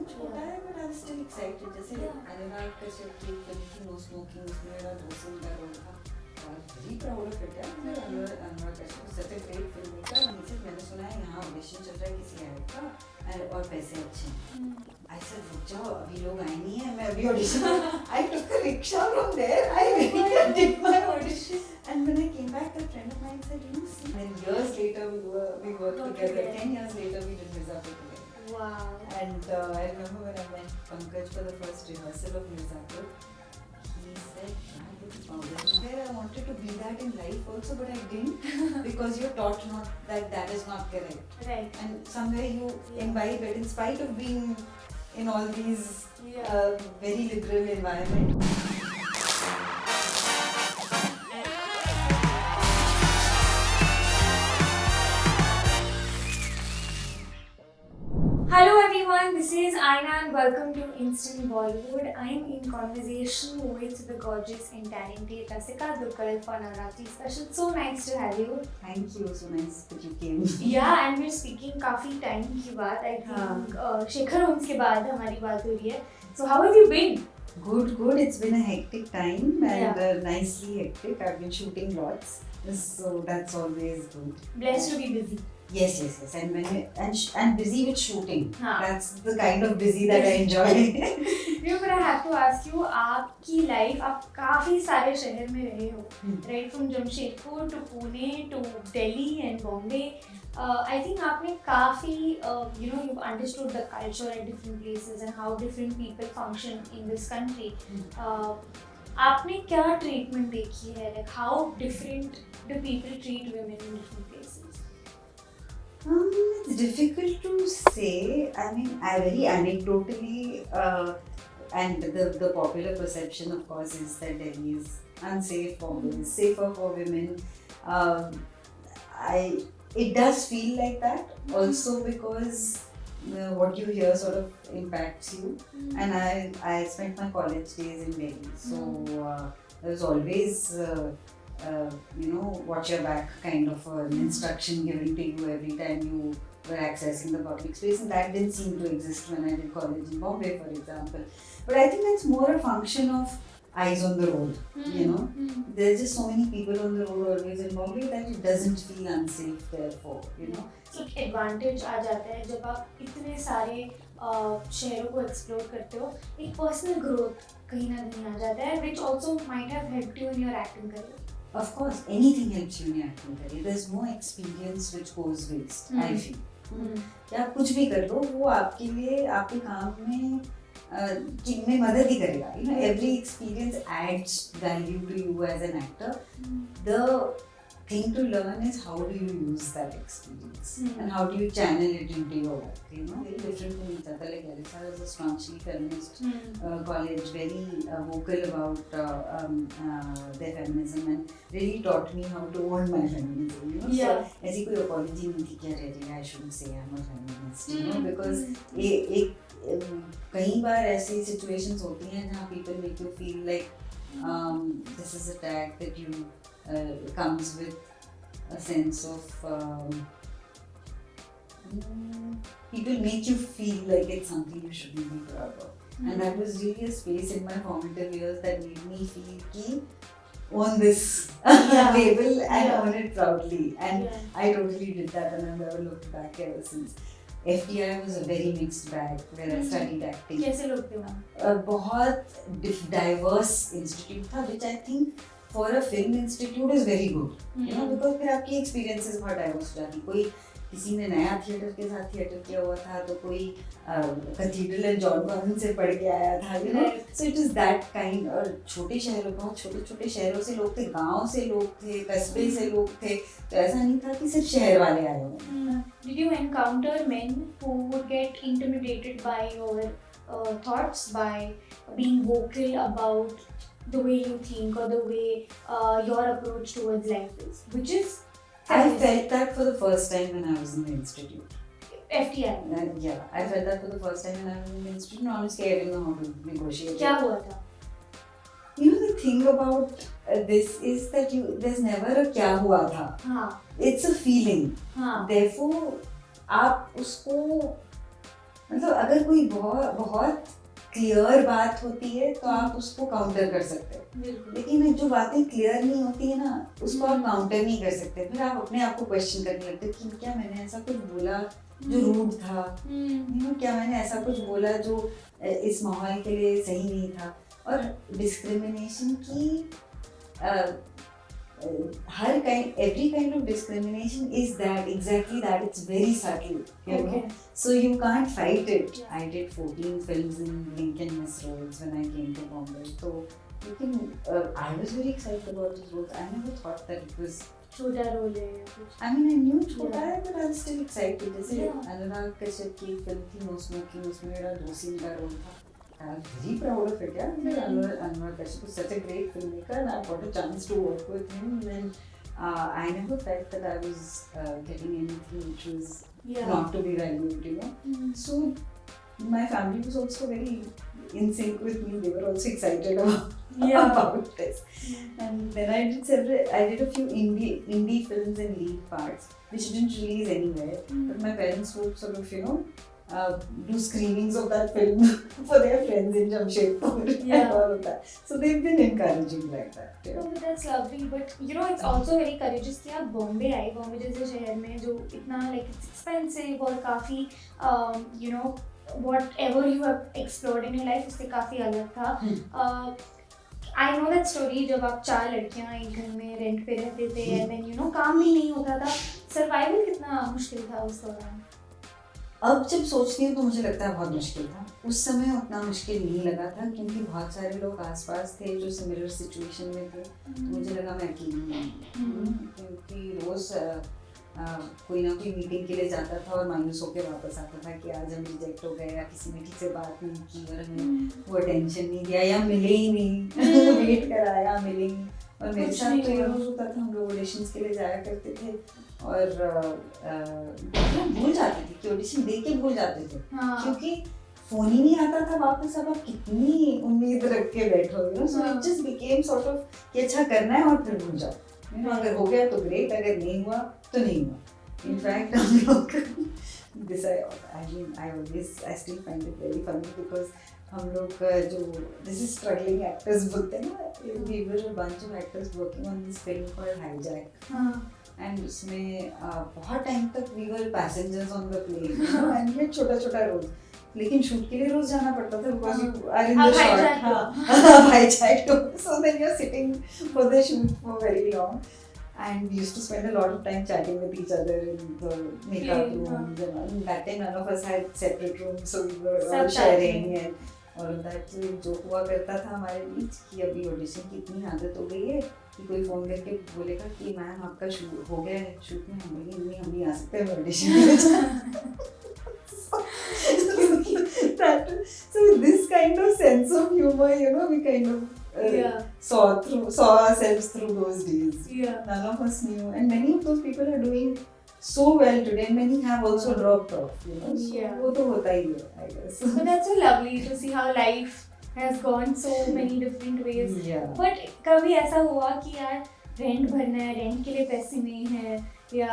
छोटा है but I'm still excited. जैसे अनुराग कश्यप की फिल्म थी नो स्मोकिंग, उसमें मेरा 2 सीन का रोल था. Very proud of it. Anurag Kashyap such a great filmmaker. नीचे मैंने सुना है यहाँ ऑडिशन चल रहा है किसी ऐड का और पैसे अच्छे हैं. I said रुक जाओ अभी लोग आए नहीं हैं, मैं अभी audition. I took a rickshaw from there. I did my audition. And when I came back, a friend of mine said, you see. And years later we worked together. 10 years later we did Mirzapur together. Wow. And I remember when I met Pankaj for the first rehearsal of Mirzapur, he said, I wanted to be that in life also, but I didn't because you're taught not that is not correct. Right. And somewhere you imbibe it in spite of being in all these very liberal environment. Hello everyone, this is Aina and welcome to Instant Bollywood. I am in conversation with the gorgeous and talented Rasika Dukal for Navratri special. So nice to have you. Thank you, so nice that you came. Yeah, and we're speaking काफी time के बाद. I think Shekhar Holmes के बाद हमारी बात हो रही है. So how have you been? Good. It's been a hectic time and nicely hectic. I've been shooting lots, so that's always good. Blessed to be busy. Yes. And busy with shooting. That's the kind of busy that I enjoy. But I have to ask you, आपकी life आप काफी सारे शहर में रहे हो, right? From Jamshedpur to Pune to Delhi and Bombay. I think आपने काफी you've understood the culture at different places and how different people function in this country. आपने क्या treatment देखी है? Like how different do people treat women in different places? It's difficult to say. I mean, I very anecdotally, and the popular perception, of course, is that Delhi is unsafe. Bombay is safer for women. It does feel like that. Also because what you hear sort of impacts you. And I spent my college days in Delhi, so there was always. Watch your back kind of an instruction given to you every time you were accessing the public space, and that didn't seem to exist when I did college in Bombay, for example. But I think that's more a function of eyes on the road, There's just so many people on the road always in Bombay that it doesn't feel unsafe therefore, एक advantage आ जाता है जब आप इतने सारे शहरों को explore करते हो, एक पर्सनल ग्रोथ कहीं ना कहीं आ जाता है, which also might have helped you in your acting career. Of course, anything helps you in your acting career. There's no experience which goes waste, I feel. कि आप कुछ भी कर दो, वो आपके लिए आपके काम में मदद ही करेगा. Every experience adds value to you as an actor. The thing to learn is how do you use that experience and how do you channel it into your work. Very different from each other. Like Larissa was a staunchly feminist college, very vocal about their feminism and really taught me how to own my feminism. So ऐसी कोई apology नहीं थी कि अरे I shouldn't say I'm a feminist. Because कई बार ऐसी situations होती हैं जहाँ people make you feel like this is a tag that you comes with a sense of people make you feel like it's something you shouldn't be proud of. And that was really a space in my formative years that made me feel ki own this label and own it proudly. And I totally did that and I've never looked back ever since. FTI was a very mixed bag where I studied acting. कैसे लोग थे वहाँ? बहुत diverse institute था, which I think for a film institute is very good. Because फिर आपकी experiences बहुत diverse हो जाती. कोई किसी ने नया थिएटर के साथ थिएटर किया हुआ था, तो कोई कैथीड्रल एंड जॉन कॉर्डन से पढ़ के आया था, so it is that kind. और छोटे शहरों, बहुत छोटे शहरों से लोग थे, गांव से लोग थे, कस्बे से लोग थे, तो ऐसा नहीं था कि सिर्फ शहर वाले आए हुए. Did you encounter men who would get intimidated by your thoughts, by being vocal about the way you think or the way your approach towards life is, which is I felt that for the first time when I was in the institute. FTI. I felt that for the first time when I was in the institute. No, honestly, I didn't know how to negotiate. क्या हुआ था? The thing about this is that there's never a क्या हुआ था. It's a feeling. Therefore, आप उसको मतलब अगर कोई बहुत बहुत क्लियर बात होती है तो आप उसको काउंटर कर सकते हो, बिल्कुल। लेकिन जो बातें क्लियर नहीं होती है ना उसको आप काउंटर नहीं कर सकते, फिर आप अपने आप को क्वेश्चन करने लगते हो कि क्या मैंने ऐसा कुछ बोला जो रूड था, क्या मैंने ऐसा कुछ बोला जो इस माहौल के लिए सही नहीं था। और डिस्क्रिमिनेशन की हर kind, every kind of discrimination is that, exactly that, it's very subtle, you know, so you can't fight it. I did 14 films in Lincoln Miss roles when I came to Bombay, so you can I was very excited about those roles. I never thought that it was छोटा role है या कुछ। I mean I knew छोटा है but I was still excited. जैसे Yeah. Anurag Kashyap की एक film थी No Smoking, उसमें मेरा 2 सीन का रोल था। I was very proud of it. Yeah, Anurag Kashyap is such a great filmmaker, and I got a chance to work with him. And I never felt that I was getting anything which was not to be valued, you know. So my family was also very in sync with me. They were also excited about this. And then I did a few indie films and lead parts, which didn't release anywhere. But my parents would sort of, you know, do screenings of that film for their friends in Jamshedpur and all of that. So they've been encouraging like that. Yeah. Oh, that's lovely. But you know, it's also very courageous कि आप बॉम्बे आए, बॉम्बे जैसे शहर में जो इतना like it's expensive और काफी you know whatever you have explored in your life उससे काफी अलग था. I know that story जब आप 4 लड़कियां एक घर में रेंट पे रहते थे and then you know काम भी नहीं होता था, सर्वाइवल कितना मुश्किल था उस दौरान. अब जब सोचती हूँ तो मुझे लगता है बहुत मुश्किल था. उस समय उतना मुश्किल नहीं लगा था क्योंकि बहुत सारे लोग आसपास थे जो सिमिलर सिचुएशन में थे. तो मुझे लगा मैं अकेली नहीं हूँ, क्योंकि रोज कोई ना कोई मीटिंग के लिए जाता था और मायूस होकर वापस आता था कि आज हम रिजेक्ट हो गए या किसी ने ठीक से बात नहीं की और हमें वो अटेंशन नहीं दिया या मिले ही नहीं, वेट कराया मिले नहीं. और मेरे साथ तो ये रोज होता था, हम लोग ऑडिशंस के लिए जाया करते थे और भूल जाते थे कि ऑडिशन दे के भूल जाते थे क्योंकि फोन ही नहीं आता था वापस. अब आप कितनी उम्मीद रख के बैठो, you know. So it just became sort of कि अच्छा करना है और फिर भूल जाओ, यू नो. अगर हो गया तो ग्रेट, अगर नहीं हुआ तो नहीं हुआ. इनफैक्ट हम लोग this I still find it very funny because हम लोग जो दिस इज स्ट्रगलिंग एक्टर्स बोलते हैं ना, we were a bunch of actors working on this film called hijack. And उसमें बहुत टाइम तक we were passengers on the plane and ये छोटा छोटा रोल, लेकिन शूट के लिए रोज जाना पड़ता था because you are in the shot hijack. So then you are sitting for the shoot for very long and we used to spend a lot of time chatting with each other in the makeup rooms and all. That time none of us had separate rooms, so we were all sharing and all of that. So जो हुआ करता था हमारे बीच कि अभी audition की इतनी आदत हो गई है कि कोई फोन करके बोलेगा कि मैम आपका शूट हो गया है शूट में, हम बोलेंगे नहीं हम नहीं आ सकते, हम ऑडिशन में. So this kind of sense of humor, you know, we kind of saw ourselves through those days. None of us knew, and many of those people are doing so well today, and many have also dropped off, you know. So वो तो होता ही है, I guess. But that's so lovely to see how life has gone so many different ways. But कभी ऐसा हुआ कि यार rent भरना है, रेंट के लिए पैसे नहीं है, या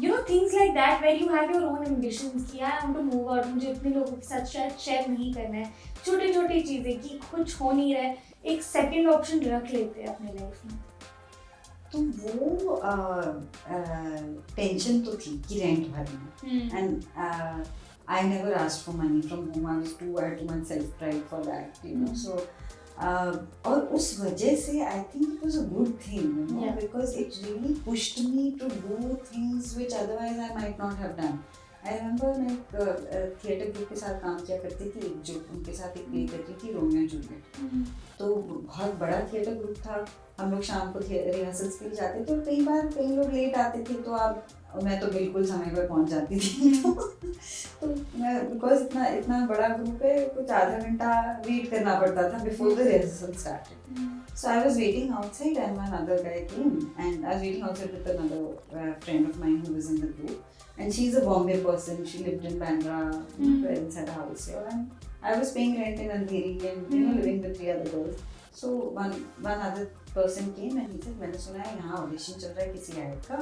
you know things like that where you have your own ambitions कि यार I want to move out, मुझे इतने लोगों के साथ शायद शेयर नहीं करना है, छोटी छोटी चीज़ें कि कुछ हो नहीं रहा है, एक सेकंड ऑप्शन रख लेते हैं अपने लाइफ में. तो वो टेंशन तो थी कि रेंट भरना. And I never asked for money from home. I was too much self-pride for that, you know. So और उस वजह से I think it was a good thing, you know, because it really pushed me to do things which otherwise I might not have done. I remember मैं theatre group के साथ काम किया करती थी, जो उनके साथ एक प्ले करती थी रोमियो जूलियट. तो बहुत बड़ा थिएटर ग्रुप था, हम लोग शाम को रिहर्सल्स के लिए जाते थे और कई बार कई लोग लेट आते थे तो मैं तो बिल्कुल समय पर पहुंच जाती थी. तो मैं बिकॉज इतना बड़ा ग्रुप है, कुछ आधा घंटा वेट करना पड़ता था before the rehearsal started. So I was waiting outside and one other guy came and I was waiting outside with another friend of mine who was in the group, and she's a Bombay person. She lived in Bandra, my parents had a house here, and I was paying rent in Andheri and you know living with 3 other girls. So one other person came and he said, मैंने सुना है यहाँ audition चल रहा है किसी ad का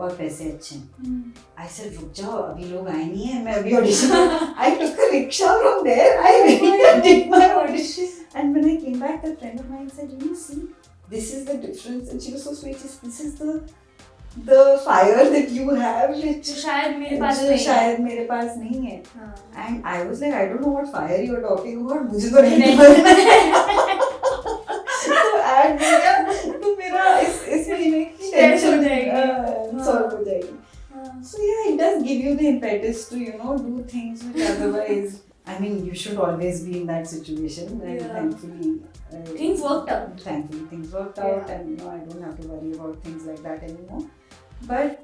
और पैसे अच्छे हैं. I said, रुक जाओ, अभी लोग आए नहीं हैं, मैं अभी audition. I took a rickshaw from there. I really did my audition. And when I came back, that friend of mine said, you know, see, this is the difference. And she was so sweet. She said, this is the fire that you have, which शायद मेरे पास नहीं है. शायद मेरे पास नहीं है. And I was like, I don't know what fire you are talking about. मुझे तो नहीं पता. तो ऐड मिला तो मेरा इस महीने की टेंशन सॉल्व हो जाएगी. So yeah, it does give you the impetus to, you know, do things which otherwise, I mean, you should always be in that situation. And thankfully, things worked out. Thankfully, things worked out, and you know, I don't have to worry about things like that anymore. But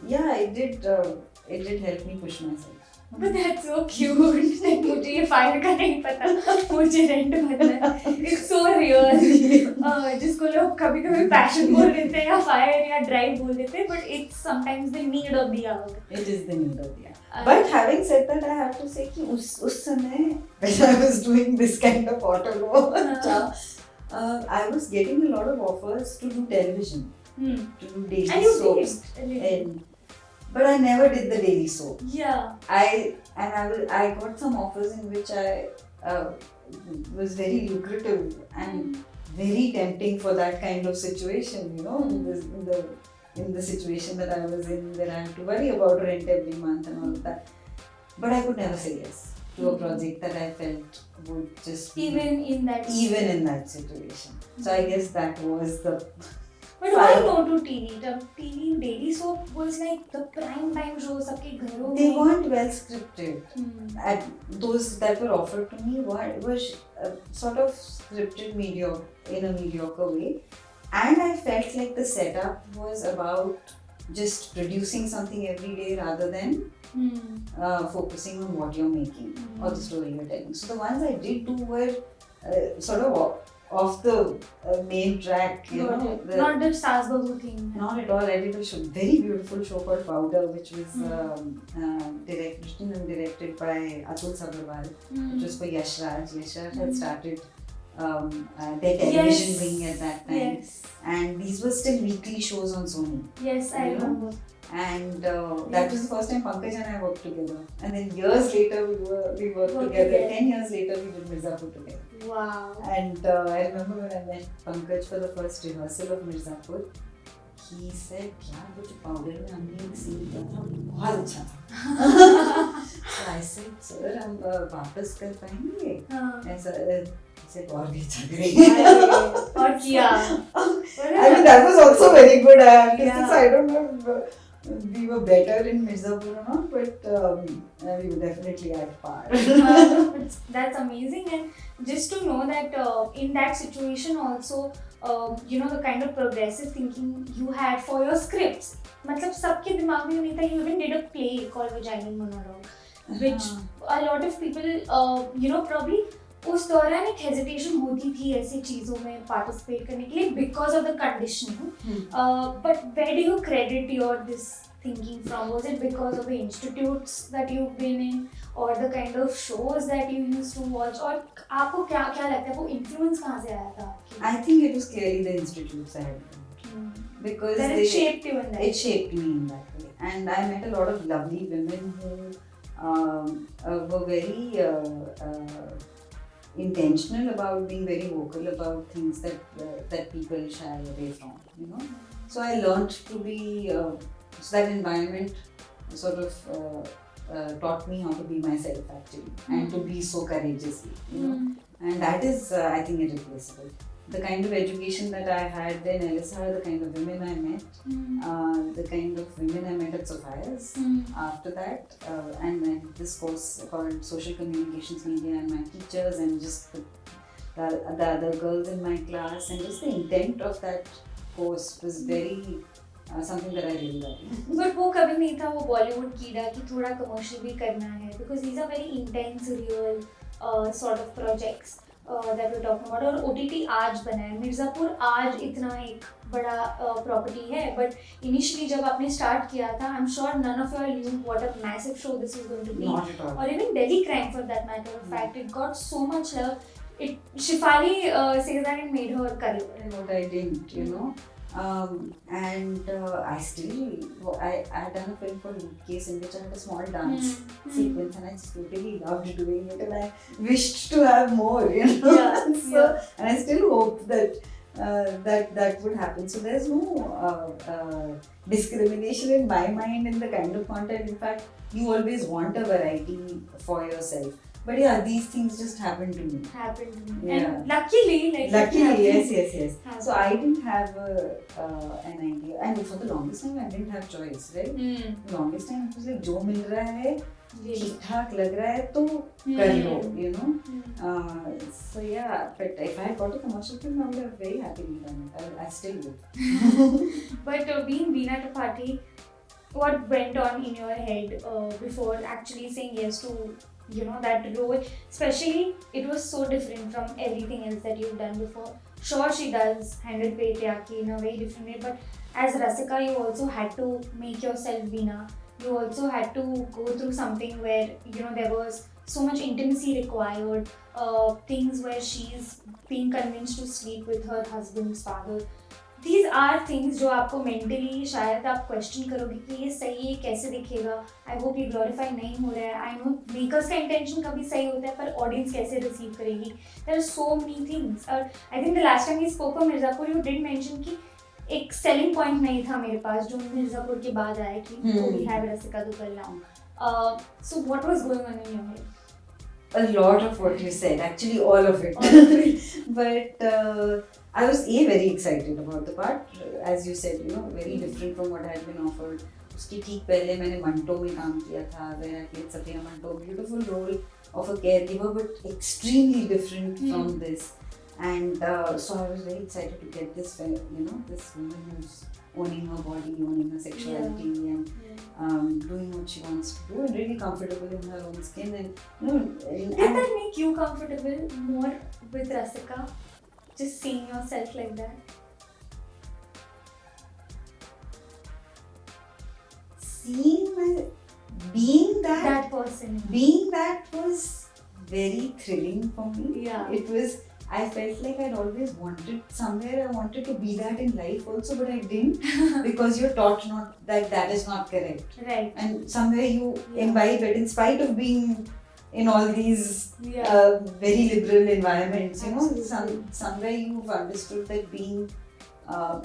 yeah, it did help me push myself. But that's so cute. Like, मुझे ये fire का नहीं पता, मुझे rent भरना है. It's so real. जिसको लोग कभी कभी पैशन बोल देते हैं या फायर या ड्राइव बोल देते हैं, but it's sometimes the need of the hour. It is the need of the hour. But having said that, I have to say कि उस समय when I was doing this kind of auto job, I was getting a lot of offers to do television, to do daily and you soaps. did. But I never did the daily soap. Yeah. I got some offers in which I was very lucrative and very tempting for that kind of situation, you know, in the situation that I was in, that I had to worry about rent every month and all of that. But I could never say yes to a project that I felt would just be even in that situation. So I guess that was the. But why no to TV? The TV daily soap was like the prime time show. सबके घरों में. They weren't well scripted. And those that were offered to me were sort of scripted in a mediocre way. And I felt like the setup was about just producing something every day rather than focusing on what you're making or the story you're telling. So the ones I did do were sort of off the main track, you know. Not the Saas Bahu thing. Not at all. I did a very beautiful show called Powder, which was written and directed by Atul Sabharwal, which was for Yash Raj. Yash Raj had started their television wing at that time. Yes. And these were still weekly shows on Sony. Yes, I remember. And that was the first time Pankaj and I worked together. And then years later we worked together. 10 years later we did Mirzapur together. Wow. And I remember when I met Pankaj for the first rehearsal of Mirzapur, he said, यार वो जो Powder में हमने एक scene किया था बहुत अच्छा था. So I said, sir हम वापस कर पाएंगे? ऐसा से और भी अच्छा करेंगे. और किया. I mean that was also very good. I don't know if we were better in Mirzapur or not, but we were definitely at par. That's amazing. And just to know that in that situation also, you know, the kind of progressive thinking you had for your scripts. मतलब सबके दिमाग में नहीं था. You even did a play called Vaginal Monologue, which a lot of people, you know, probably उस दौरान एक hesitation होती थी ऐसी चीज़ों में पार्टिसिपेट करने के लिए because of the conditioning. But where do you credit your this thinking from? Was it because of the institutes that you been in और the kind of shows that you used to watch? और आपको क्या क्या लगता है वो influence कहाँ से आया था? आई think it was clearly the institutes I had, because it shaped you in that. It shaped me in that way, and I met a lot of lovely women who were very intentional about being very vocal about things that people shy away from, you know. So I learned to be so that environment sort of taught me how to be myself actually, and to be so courageously, you know. And that is I think irreplaceable. The kind of education that I had in LSR, the kind of women I met, the kind of women I met at Sophia's after that, and then this course called Social Communications Media, and my teachers and just the other girls in my class, and just the intent of that course was very something that I really liked. But वो कभी नहीं था वो Bollywood कीड़ा कि थोड़ा commercial भी करना है, because these are very intense, real sort of projects. That we're talking about. और OTT आज बना है. मिर्ज़ापुर आज इतना एक बड़ा प्रॉपर्टी है, but initially जब आपने start किया था, I'm sure none of you all knew what a massive show this was going to be. Not at all. Or even Delhi Crime for that matter of fact, it got so much love. Shefali says that it made her career. What I didn't, you know. And I still, I had done a film called Loot Case in which I had a small dance sequence, and I just totally loved doing it, and I wished to have more, you know. Yeah, So, and I still hope that that would happen. So there's no discrimination in my mind in the kind of content. In fact, you always want a variety for yourself. But yeah, these things just happen to me. Happened to me. Yeah. And luckily, like Luckily, yes. Happened. So I didn't have an idea, and for the longest time I didn't have choice, right? The longest time it was like जो मिल रहा है, ठीक ठाक लग रहा है तो कर लो, you know. So yeah, but if I had got a commercial film, I would have very happily done it. I still would. But being Veena Tripathi, what went on in your head before actually saying yes to that role? Especially, it was so different from everything else that you've done before. Sure, she does handle patriarchy in a very different way, but as Rasika, you also had to make yourself Veena. You also had to go through something where there was so much intimacy required. Things where she's being convinced to sleep with her husband's father. These are things जो आपको mentally शायद आप question करोगे कि ये सही है कैसे दिखेगा. I hope ये glorify नहीं हो रहा है. I know makers का intention कभी सही होता है पर audience कैसे receive करेगी. There are so many things. और I think the last time we spoke of Mirzapur, you did mention कि एक selling point नहीं था मेरे पास जो मिर्ज़ापुर के बाद आया कि we have Rasika Dugal now. So what was going on in your head? A lot of what you said, actually all of it. But I was very excited about the part. As you said, very different from what I had been offered. उसके ठीक पहले मैंने मंटो में काम किया था, where I played Safiya Manto, beautiful role of a caregiver, but extremely different from this. And so I was very excited to get this, this woman who's owning her body, owning her sexuality, and doing what she wants to do, and really comfortable in her own skin. And did that make you comfortable more with Rasika? Just seeing yourself like that? Being that person. Being that was very thrilling for me. Yeah. It was. I felt like I'd always wanted somewhere. I wanted to be that in life also, but I didn't because you're taught not that is not correct. Right. And somewhere you imbibe it in spite of being in all these very liberal environments. Somewhere you've understood that being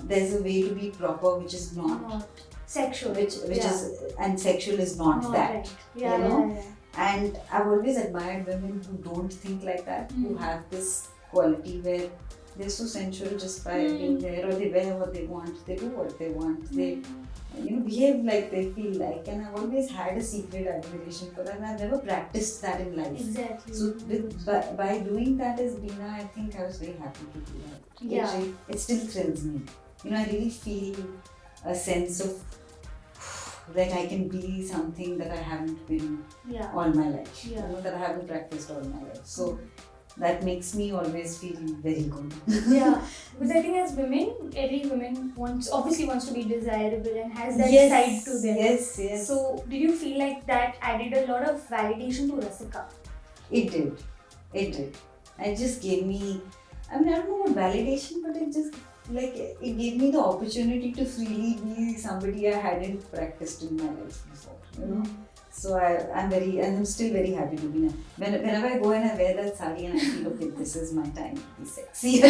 there's a way to be proper, which is not sexual, which is and sexual is not that. Right. Yeah. And I've always admired women who don't think like that, who have this quality where they're so sensual just by being there, or they wear what they want, they do what they want, they behave like they feel like, and I've always had a secret admiration for that, and I've never practiced that in life. Exactly. So by doing that as Veena, I think I was very happy to do that. Yeah. It still thrills me. I really feel a sense of that I can be something that I haven't been all my life. That I haven't practiced all my life. So that makes me always feel very good. Yeah, because I think as women, every woman obviously wants to be desirable and has that side to them. Yes. So did you feel like that added a lot of validation to Rasika? It did. It just gave me, I don't know what validation, but it just it gave me the opportunity to freely be somebody I hadn't practiced in my life before, So I'm still very happy to be now. Whenever I go and I wear that sari and I feel, okay, this is my time to be sexy.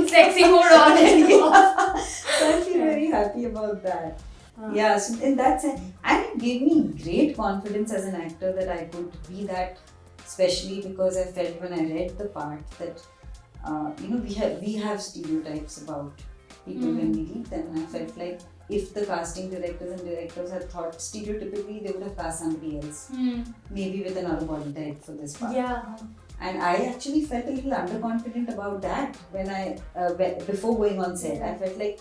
Sexy mode on and off. So I feel very happy about that. Yeah, so in that sense, and it gave me great confidence as an actor that I could be that, especially because I felt when I read the part that we have stereotypes about people when we read them, and I felt like if the casting directors and directors had thought stereotypically, they would have cast somebody else, maybe with another body type for this part. Yeah. And I actually felt a little underconfident about that when I before going on set. I felt like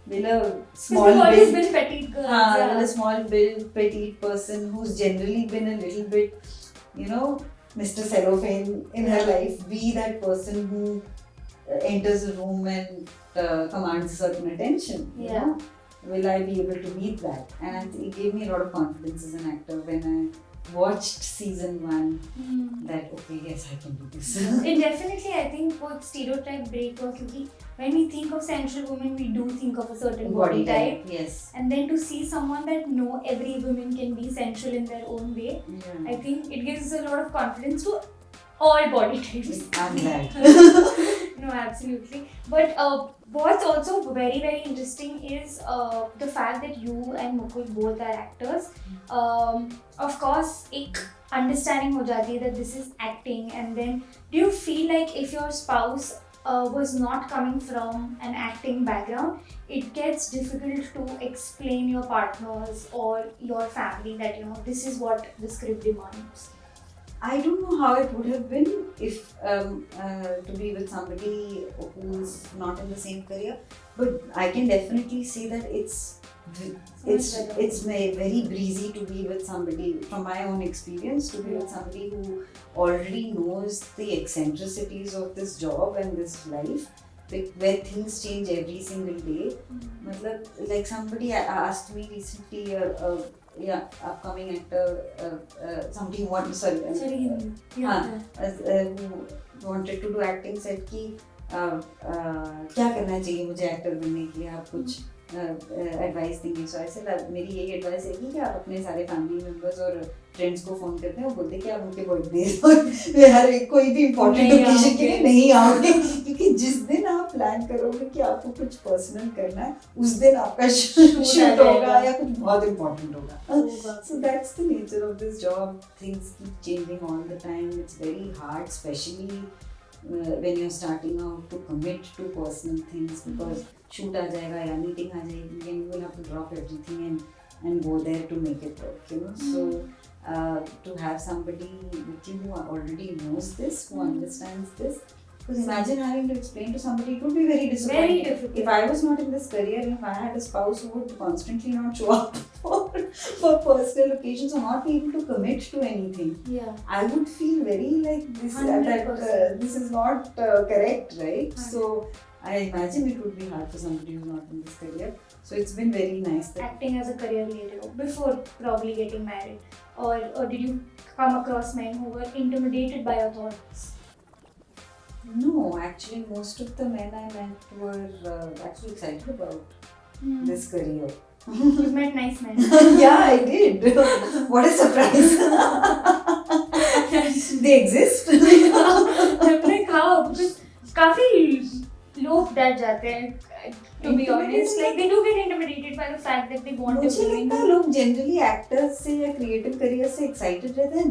will a small always been petite girls. A small build petite person who's generally been a little bit, Mr. Cellophane in her life, be that person who enters a room and commands certain attention. Will I be able to meet that? And it gave me a lot of confidence as an actor when watched season 1 that okay, yes, I can do this. It definitely, I think, both stereotype break because when we think of sensual women, we do think of a certain body type. Yes. And then to see someone that no, every woman can be sensual in their own way, Yeah. I think it gives a lot of confidence to all body types. I'm glad. No, absolutely. But what's also very, very interesting is the fact that you and Mukul both are actors. Of course, एक understanding हो जाती है that this is acting, and then do you feel like if your spouse was not coming from an acting background, it gets difficult to explain your partners or your family that this is what the script demands? I don't know how it would have been if to be with somebody who's not in the same career, but I can definitely say that it's very breezy to be with somebody, from my own experience, to be with somebody who already knows the eccentricities of this job and this life, where things change every single day. Like somebody asked me recently, upcoming actor, somebody who wanted to do acting, said कि क्या करना चाहिए मुझे actor बनने के लिए, आप कुछ एडवाइस देंगे. सो ऐसे मेरी यही एडवाइस है कि आप अपने सारे फैमिली मेम्बर्स और फ्रेंड्स को फोन करते हैं और बोलते हैं कि आप उनके बर्थडे और हर कोई भी इम्पोर्टेंट ओकेजन के लिए नहीं आओगे, क्योंकि जिस दिन आप प्लान करोगे कि आपको कुछ पर्सनल करना है, उस दिन आपका शूट होगा या कुछ बहुत इम्पोर्टेंट होगा. So that's the nature of this job. Things keep changing all the time. It's very hard, especially when you're starting out, to commit to personal things, because shoot आ जाएगा या meeting आ जाएगी and you will have to drop everything and go there to make it work, So to have somebody with you who already knows this, who understands this, because imagine having to explain to somebody, it would be very disappointing. Very difficult. If I was not in this career, if I had a spouse who would constantly not show up for personal occasions or not be able to commit to anything, I would feel very like this this is not correct, right? 100%. So I imagine it would be hard for somebody who's not in this career. So it's been very nice that acting as a career later before probably getting married, or did you come across men who were intimidated by your thoughts? No, actually most of the men I met were actually excited about this career. You met nice men. Yeah, I did. What a surprise. They exist. I'm like, how? Because काफी लोग डर जाते हैं, to be honest. Like they do get intimidated by the fact that they want to मुझे लगता है लोग generally actors से या creative career से excited रहते हैं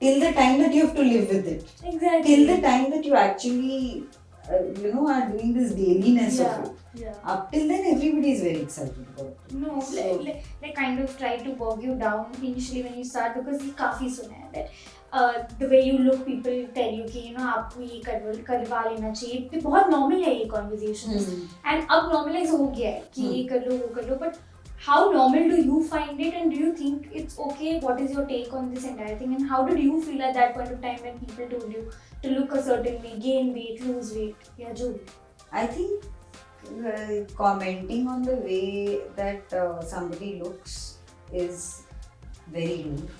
till the time that you have to live with it. Exactly. Till the time that you actually are doing this dailiness of it. Yeah. Up till then, everybody is very excited about it. No, they kind of try to bog you down initially when you start, because ये काफी सुना है that the way you look, people tell you कि आपको ये करवा लेना चाहिए. ये बहुत normal है ये conversations, and अब normalize हो गया है कि ये कर लो वो कर लो. But how normal do you find it, and do you think it's okay? What is your take on this entire thing, and how did you feel at that point of time when people told you to look a certain way, gain weight, lose weight? Yeah, Joe. I think commenting on the way that somebody looks is very rude.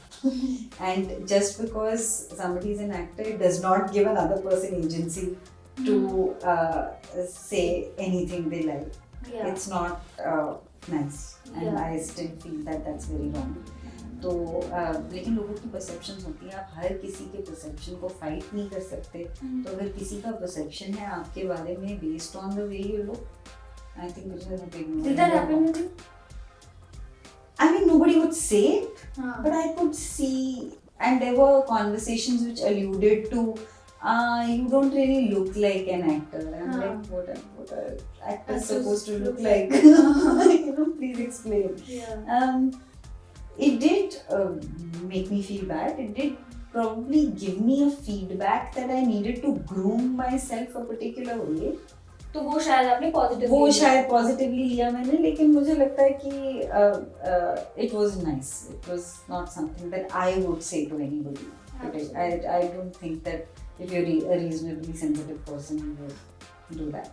And just because somebody is an actor, it does not give another person agency to say anything they like. Yeah. It's not nice, and I still feel that that's very wrong. तो लेकिन लोगों की perceptions होती हैं, आप हर किसी के perception को फाइट नहीं कर सकते. तो अगर किसी का परसेप्शन है आपके बारे में based on the way you look, I think it is a big no. Did that happen with you? I mean, nobody would say it, but I could see, and there were conversations which alluded to, you don't really look like an actor. I'm like, what are actors supposed to look like? Please explain. Yeah. It did make me feel bad. It did probably give me a feedback that I needed to groom myself a particular way. तो वो शायद आपने positively लिया मैंने, लेकिन मुझे लगता है कि it was nice. It was not something that I would say to anybody. I don't think that if you're a reasonably sensitive person, you would do that.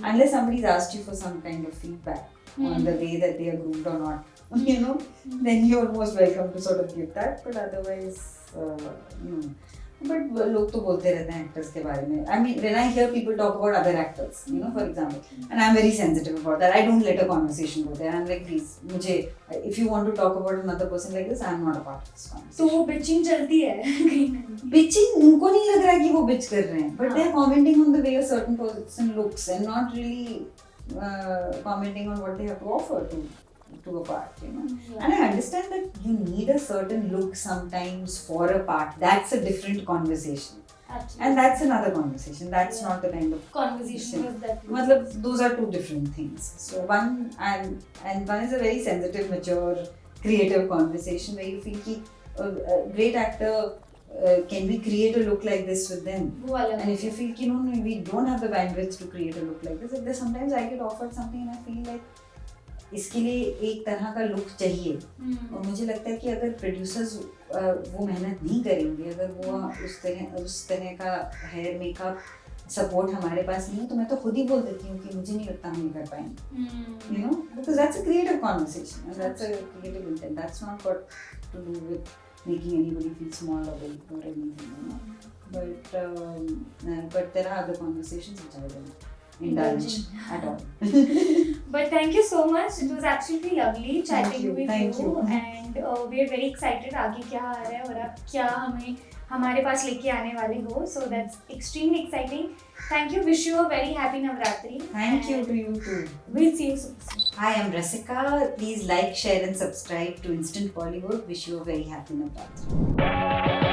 Unless somebody's asked you for some kind of feedback on the way that they are groomed or not. you know, then you're most welcome to sort of give that. But otherwise, you know. But लोग तो बोलते रहते हैं actors के बारे में. I mean, when I hear people talk about other actors, you know, for example, and I'm very sensitive about that. I don't let a conversation go there. I'm like, please, मुझे, if you want to talk about another person like this, I'm not a part of this conversation. तो वो bitching चलती है कहीं ना कहीं. Bitching, उनको नहीं लग रहा कि वो bitch कर रहे हैं, but they're commenting on the way a certain person looks and not really commenting on what they have to offer to a part, you know. Yeah. And I understand that you need a certain look sometimes for a part. That's a different conversation. Absolutely. And that's another conversation. That's Yeah. not the kind of Conversation was that. matlab, those are two different things. So one and one is a very sensitive, mature, creative conversation where you feel ki a great actor can we create a look like this with them? वो अलग. And if you feel ki no, we don't have the bandwidth to create a look like this, if there's sometimes I get offered something and I feel like इसके लिए एक तरह का look चाहिए और मुझे लगता है कि अगर प्रोड्यूसर्स वो मेहनत नहीं करेंगे, अगर वो उस तरह का हेयर मेकअप सपोर्ट हमारे पास नहीं है, तो मैं तो खुद ही बोल देती हूँ कि मुझे नहीं लगता हम ये कर पाएंगे, you know, because that's a creative conversation and that's a creative intent. That's not got to do with making anybody feel small or big or anything, you know. But there are other conversations which I don't indulge at all. But thank you so much. It was absolutely lovely chatting with Thank you. And we are very excited आगे क्या आ रहा है और आप क्या हमारे पास लेके आने वाले हो. So that's extremely exciting. Thank you. Wish you a very happy Navratri. Thank you to you too. We'll see you soon. Hi, I'm Rasika. Please like, share and subscribe to Instant Bollywood. Wish you a very happy Navratri.